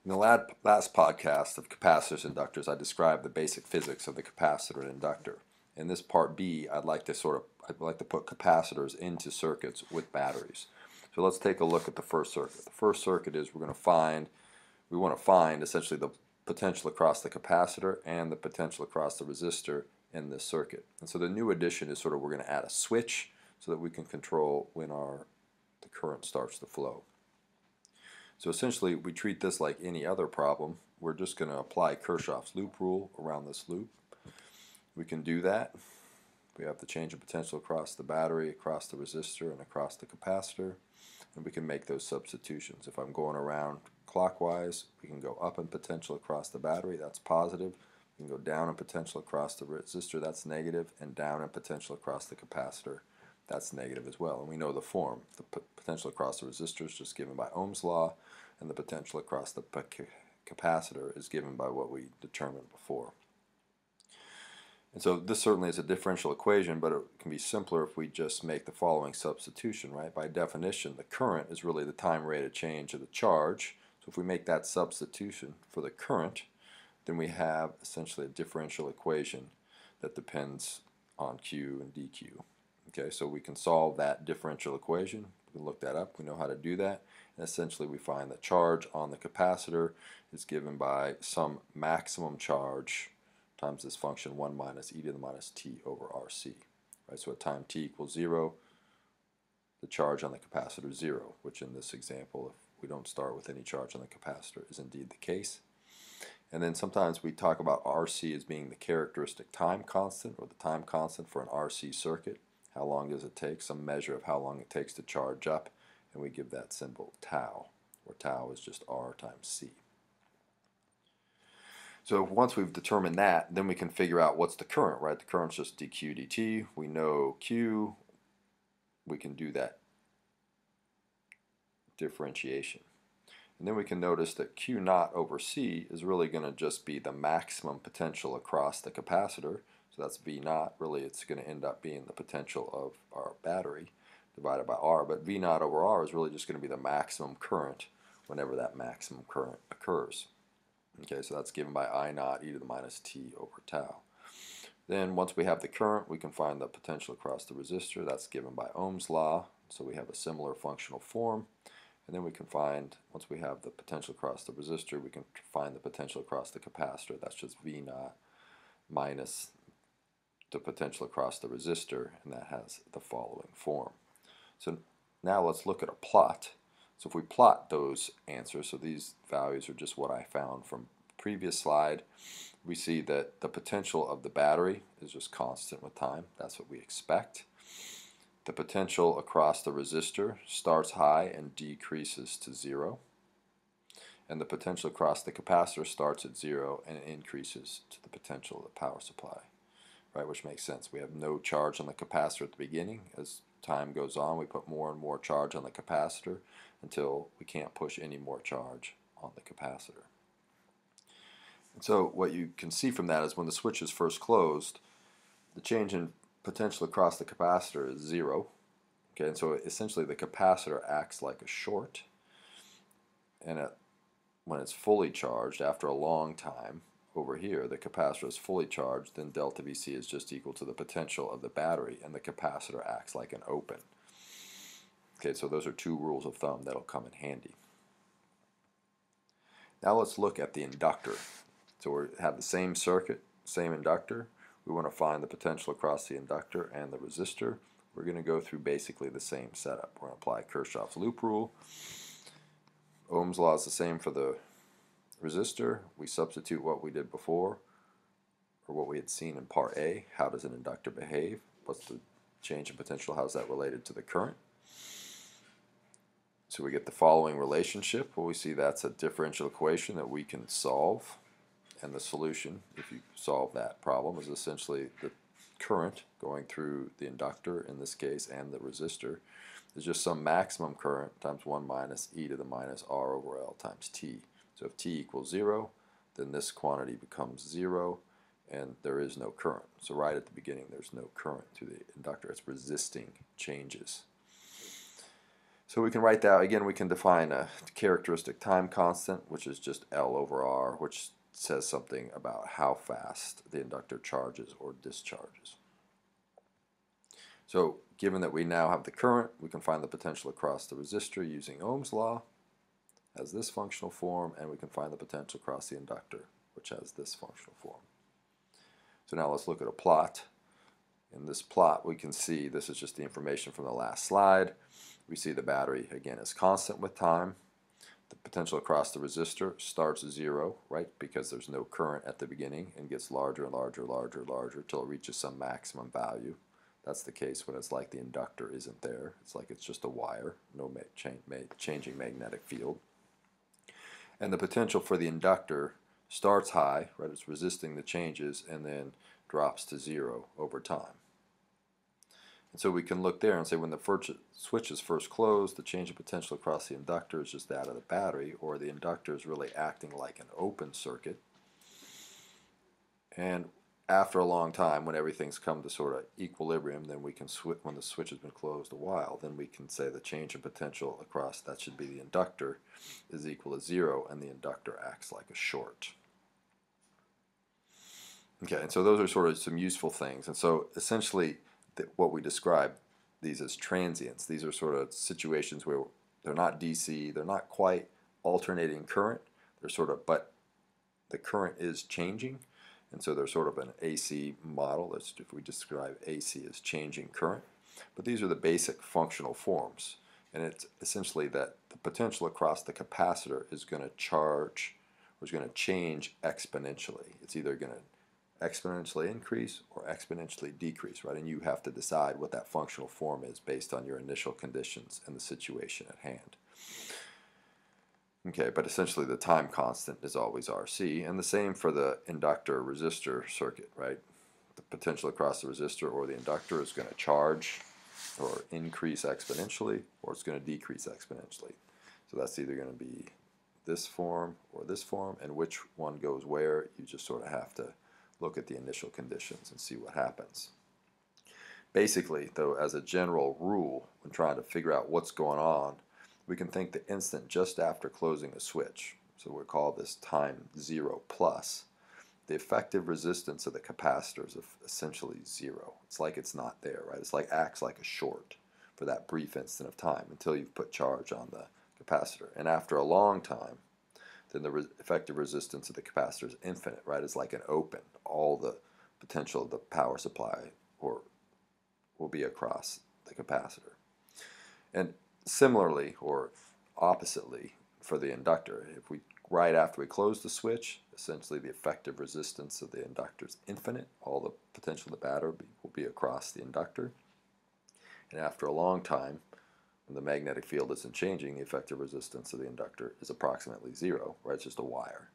In the last podcast of capacitors and inductors, I described the basic physics of the capacitor and inductor. In this part B, I'd like to put capacitors into circuits with batteries. So let's take a look at the first circuit. The first circuit is we want to find essentially the potential across the capacitor and the potential across the resistor in this circuit. And so the new addition is we're going to add a switch so that we can control when the current starts to flow. So essentially we treat this like any other problem. We're just going to apply Kirchhoff's loop rule around this loop. We can do that. We have the change of potential across the battery, across the resistor, and across the capacitor, and we can make those substitutions. If I'm going around clockwise, we can go up in potential across the battery, that's positive. We can go down in potential across the resistor, that's negative, and down in potential across the capacitor, that's negative as well. And we know the form. The potential across the resistor is just given by Ohm's law, and the potential across the capacitor is given by what we determined before. And so this certainly is a differential equation, but it can be simpler if we just make the following substitution, right? By definition, the current is really the time rate of change of the charge. So if we make that substitution for the current, then we have essentially a differential equation that depends on Q and dQ. Okay, so we can solve that differential equation. We can look that up. We know how to do that. And essentially we find the charge on the capacitor is given by some maximum charge times this function 1 minus e to the minus t over RC. Right, so at time t equals 0, the charge on the capacitor is 0, which in this example, if we don't start with any charge on the capacitor, is indeed the case. And then sometimes we talk about RC as being the characteristic time constant, or the time constant for an RC circuit. How long does it take? Some measure of how long it takes to charge up, and we give that symbol tau, where tau is just R times C. So once we've determined that, then we can figure out what's the current, right? The current's just dq dt. We know Q. We can do that differentiation. And then we can notice that Q naught over C is really going to just be the maximum potential across the capacitor. So that's V naught. Really, it's going to end up being the potential of our battery divided by R. But V naught over R is really just going to be the maximum current whenever that maximum current occurs. Okay, so that's given by I naught e to the minus t over tau. Then once we have the current, we can find the potential across the resistor. That's given by Ohm's law. So we have a similar functional form. And then we can find, once we have the potential across the resistor, we can find the potential across the capacitor. That's just V naught minus the potential across the resistor, and that has the following form. So now let's look at a plot. So if we plot those answers, so these values are just what I found from previous slide, we see that the potential of the battery is just constant with time. That's what we expect. The potential across the resistor starts high and decreases to 0. And the potential across the capacitor starts at 0 and increases to the potential of the power supply, right? Which makes sense. We have no charge on the capacitor at the beginning. As time goes on, we put more and more charge on the capacitor until we can't push any more charge on the capacitor. And so what you can see from that is when the switch is first closed, the change in potential across the capacitor is 0. Okay, and so essentially the capacitor acts like a short, and when it's fully charged after a long time, over here the capacitor is fully charged, then delta Vc is just equal to the potential of the battery, and the capacitor acts like an open. Okay, so those are two rules of thumb that'll come in handy. Now let's look at the inductor. So we have the same circuit, same inductor. We want to find the potential across the inductor and the resistor. We're going to go through basically the same setup. We're going to apply Kirchhoff's loop rule. Ohm's law is the same for the resistor. We substitute what we did before, or what we had seen in part A. How does an inductor behave? What's the change in potential? How's that related to the current? So we get the following relationship. Well, we see that's a differential equation that we can solve. And the solution, if you solve that problem, is essentially the current going through the inductor, in this case, and the resistor, is just some maximum current times 1 minus e to the minus r over L times t. So if t equals 0, then this quantity becomes 0, and there is no current. So right at the beginning, there's no current through the inductor. It's resisting changes. So we can write that, again, we can define a characteristic time constant, which is just L over R, which says something about how fast the inductor charges or discharges. So given that we now have the current, we can find the potential across the resistor using Ohm's law, has this functional form, and we can find the potential across the inductor, which has this functional form. So now let's look at a plot. In this plot, we can see, this is just the information from the last slide. We see the battery, again, is constant with time. The potential across the resistor starts at 0, right, because there's no current at the beginning, and gets larger and larger, larger, larger, until it reaches some maximum value. That's the case when it's like the inductor isn't there. It's like it's just a wire, no changing magnetic field. And the potential for the inductor starts high, right, it's resisting the changes, and then drops to 0 over time. And so we can look there and say when the switch is first closed, the change in potential across the inductor is just that of the battery, or the inductor is really acting like an open circuit. And after a long time, when everything's come to sort of equilibrium, then we can when the switch has been closed a while, then we can say the change in potential across, that should be the inductor, is equal to 0, and the inductor acts like a short. Okay, and so those are sort of some useful things. And so essentially, what we describe these as transients. These are sort of situations where they're not DC, they're not quite alternating current, they're sort of, but the current is changing, and so they're sort of an AC model. That's if we describe AC as changing current. But these are the basic functional forms, and it's essentially that the potential across the capacitor is going to charge, or is going to change exponentially. It's either going to exponentially increase or exponentially decrease, right? And you have to decide what that functional form is based on your initial conditions and the situation at hand. Okay, but essentially the time constant is always RC, and the same for the inductor resistor circuit, right? The potential across the resistor or the inductor is going to charge or increase exponentially, or it's going to decrease exponentially. So that's either going to be this form or this form, and which one goes where, you just sort of have to look at the initial conditions and see what happens. Basically, though, as a general rule, when trying to figure out what's going on, we can think the instant just after closing a switch, so we'll call this time 0 plus, the effective resistance of the capacitor is essentially 0. It's like it's not there, right? It's like acts like a short for that brief instant of time until you've put charge on the capacitor. And after a long time, then the effective resistance of the capacitor is infinite, right? It's like an open. All the potential of the power supply will be across the capacitor. And similarly, or oppositely, for the inductor, if we right after we close the switch, essentially the effective resistance of the inductor is infinite. All the potential of the battery will be across the inductor. And after a long time, when the magnetic field isn't changing, the effective resistance of the inductor is approximately 0, right? It's just a wire.